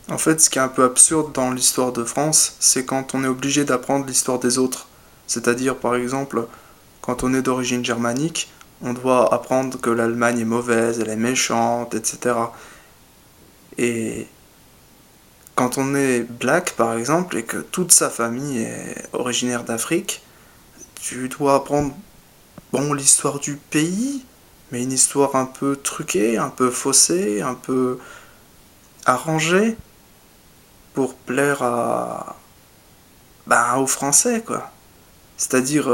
En fait, ce qui est un peu absurde dans l'histoire de France, c'est quand on est obligé d'apprendre l'histoire des autres. C'est-à-dire, par exemple, quand on est d'origine germanique, on doit apprendre que l'Allemagne est mauvaise, elle est méchante, etc. Et quand on est black, par exemple, et que toute sa famille est originaire d'Afrique, tu dois apprendre, bon, l'histoire du pays, mais une histoire un peu truquée, un peu faussée, un peu arrangée, pour plaire aux Français, quoi. C'est-à-dire,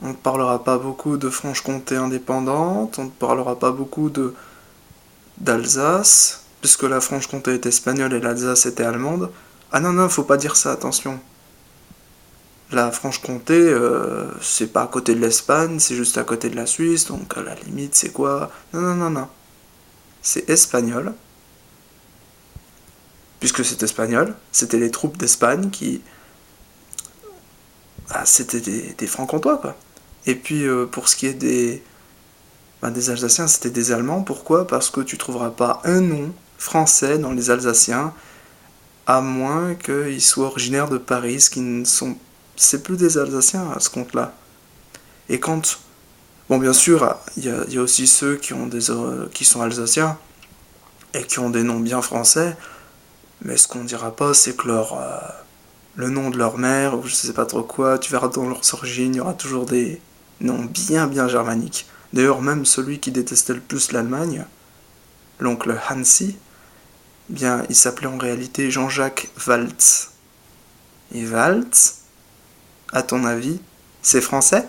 on ne parlera pas beaucoup de Franche-Comté indépendante, on ne parlera pas beaucoup d'Alsace, puisque la Franche-Comté est espagnole et l'Alsace était allemande. Ah non, non, faut pas dire ça, attention. La Franche-Comté, c'est pas à côté de l'Espagne, c'est juste à côté de la Suisse, donc à la limite, c'est quoi? Non, non, non, non. C'est espagnol, puisque c'est espagnol. C'était les troupes d'Espagne qui. Ah, c'était des Francs-Comtois, quoi. Et puis, pour ce qui est des Alsaciens, c'était des Allemands. Pourquoi? Parce que tu trouveras pas un nom français dans les Alsaciens, à moins qu'ils soient originaires de Paris, ce qui ne sont. C'est plus des Alsaciens à ce compte-là. Et quand. Bon, bien sûr, il y a aussi ceux qui sont alsaciens et qui ont des noms bien français, mais ce qu'on dira pas, c'est que le nom de leur mère, ou je sais pas trop quoi, tu verras dans leurs origines, il y aura toujours des noms bien bien germaniques. D'ailleurs, même celui qui détestait le plus l'Allemagne, l'oncle Hansi, bien, il s'appelait en réalité Jean-Jacques Waltz. Et Waltz, à ton avis, c'est français?